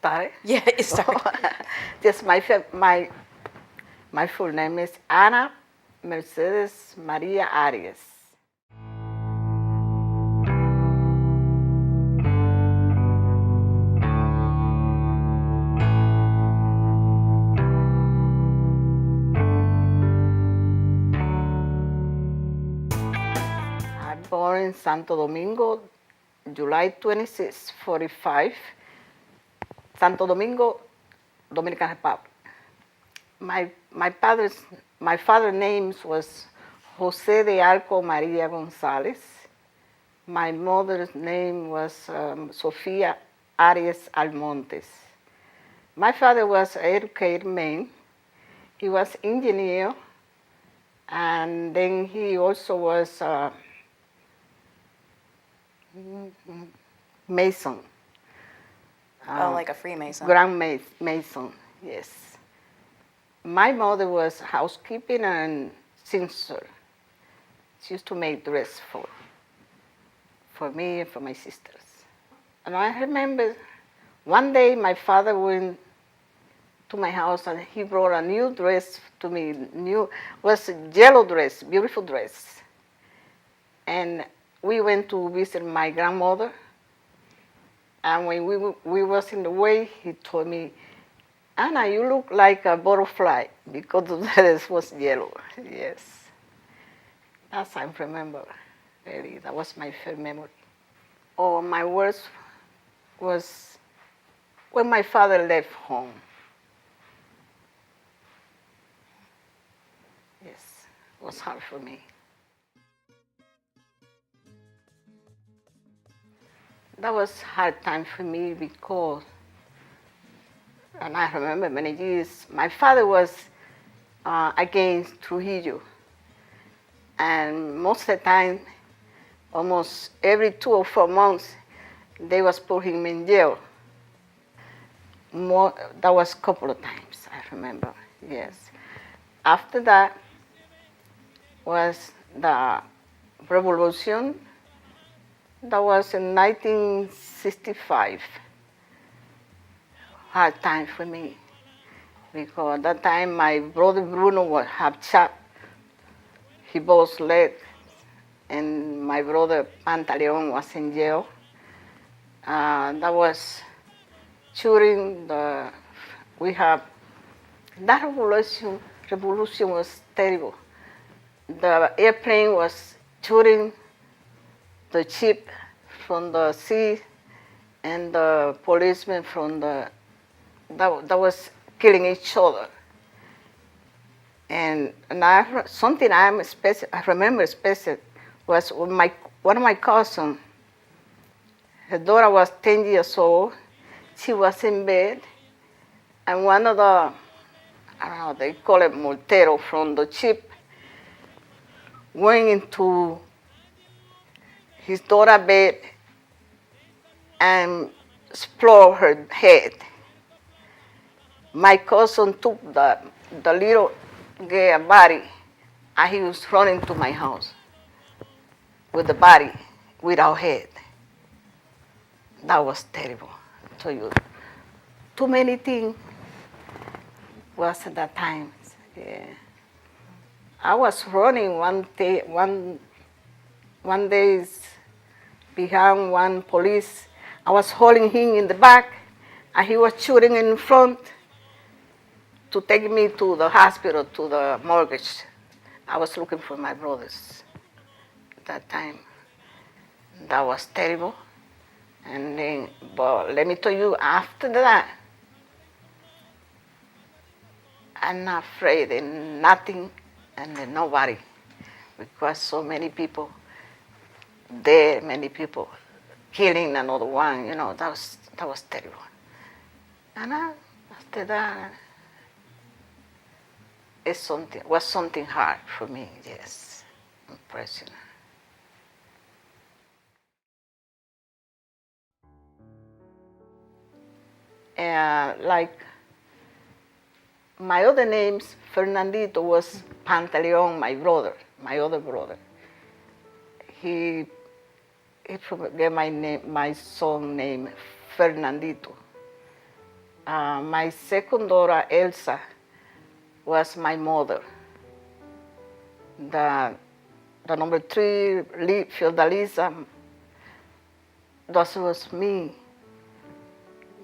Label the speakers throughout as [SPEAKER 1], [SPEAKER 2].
[SPEAKER 1] start?
[SPEAKER 2] Yeah, it started.
[SPEAKER 1] Just my full name is Ana Mercedes Maria Arias. I'm born in Santo Domingo, July 26, 45. Santo Domingo, Dominican Republic. My father's name was Jose de Arco Maria Gonzalez. My mother's name was Sofia Arias Almontes. My father was an educated man. He was engineer, and then he also was Mason.
[SPEAKER 2] Like a Freemason.
[SPEAKER 1] Grand Mason, yes. My mother was housekeeping and seamstress. She used to make dress for me and for my sisters. And I remember one day my father went to my house and he brought a new dress to me. Was a yellow dress, beautiful dress. And we went to visit my grandmother. And when we was in the way, he told me, Anna, you look like a butterfly because the dress was yellow. Yes. That's I remember. Really, that was my first memory. Oh, my worst was when my father left home. Yes, it was hard for me. That was a hard time for me because, and I remember many years, my father was against Trujillo. And most of the time, almost every 2 or 4 months, they was put him in jail. That was a couple of times, I remember, yes. After that was the revolution. That was in 1965. Hard time for me because at that time my brother Bruno had shot his both legs, and my brother Pantaleon was in jail. That was during that revolution was terrible. The airplane was shooting the ship from the sea, and the policemen from that was killing each other. And something I remember especially was when one of my cousins, her daughter was 10 years old. She was in bed, and one of the, I don't know, they call it mortero from the ship, went into his daughter's bed and explored her head. My cousin took the little girl body, and he was running to my house with the body without head. That was terrible. I tell you, too many things was at that time. Yeah. I was running one day behind one police. I was holding him in the back, and he was shooting in front to take me to the hospital, to the mortgage. I was looking for my brothers at that time. That was terrible. And then, but let me tell you, after that, I'm not afraid of nothing and nobody, because so many people dead, many people killing another one. You know, that was terrible. And after that, was something hard for me. Yes, impressionant. Like my other names, Fernandito was Pantaleon, my other brother. He gave my son name Fernandito. My second daughter, Elsa, was my mother. The number 3, Fiordalisa, that was me.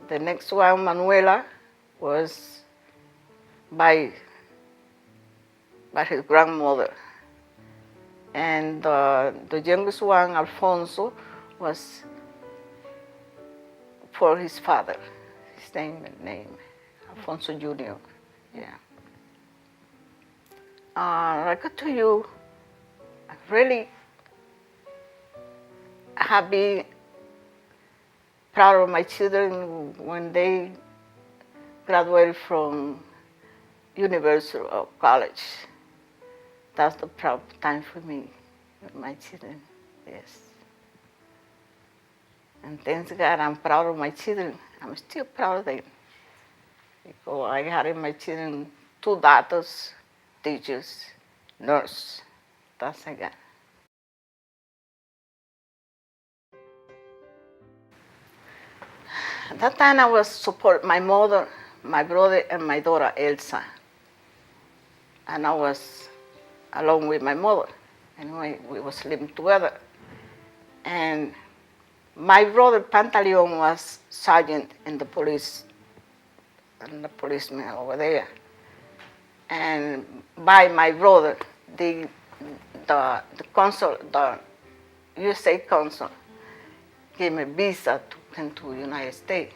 [SPEAKER 1] The next one, Manuela, was by his grandmother. And the youngest one, Alfonso, was for his father, his name, Alfonso Jr. Yeah. I got to you, I'm really happy, proud of my children when they graduated from university or college. That's the proud time for me, with my children, yes. And thanks God, I'm proud of my children. I'm still proud of them. Because I had in my children 2 daughters, teachers, nurse. That's I got. At that time, I was support my mother, my brother, and my daughter, Elsa. And I was along with my mother. Anyway, we was living together. And my brother, Pantaleon, was sergeant in the police, and the policeman over there. And by my brother, the consul, the USA consul, gave me a visa to come to the United States.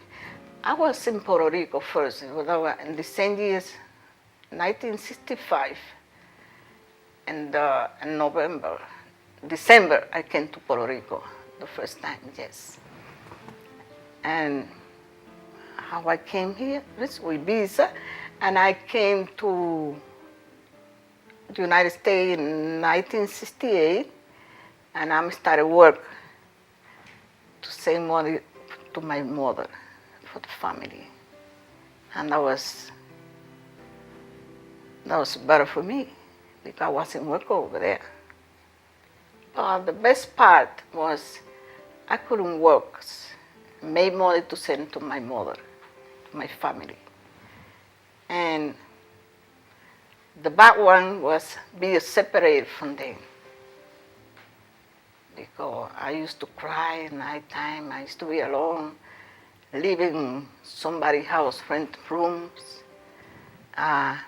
[SPEAKER 1] I was in Puerto Rico first. In the same years, 1965, and in December, I came to Puerto Rico the first time, yes. And how I came here, this with visa, and I came to the United States in 1968, and I started work to send money to my mother for the family. And that was better for me because I wasn't working over there. But the best part was I couldn't work, made money to send to my mother, to my family. And the bad one was being separated from them. Because I used to cry at night time, I used to be alone, living in somebody's house, rent rooms. And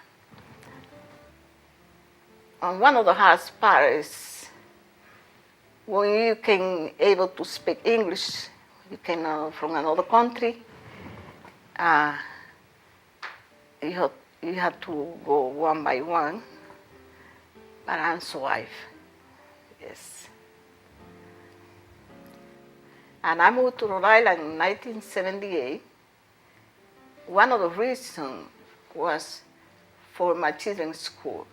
[SPEAKER 1] one of the hardest parts is when you can able to speak English, you can from another country, you have to go one by one, but I'm survived, yes. And I moved to Rhode Island in 1978. One of the reasons was for my children's school,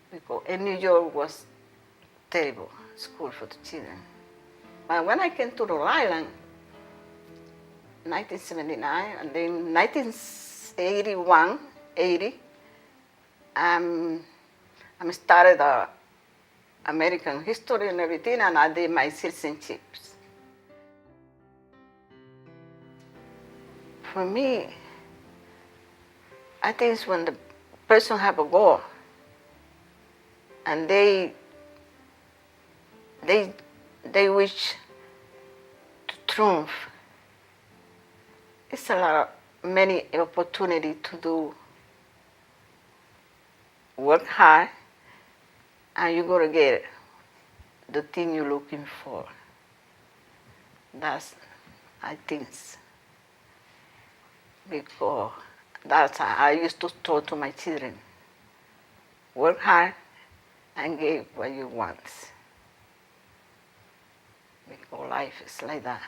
[SPEAKER 1] because in New York was terrible school for the children. But when I came to Rhode Island, 1979, and then 1981, 80, I started American history and everything, and I did my citizenship. For me, I think it's when the person have a goal and they wish to triumph. It's a lot of many opportunity to do work hard, and you gotta get the thing you're looking for. That's, I think, because that's how I used to talk to my children. Work hard and get what you want. Because life is like that.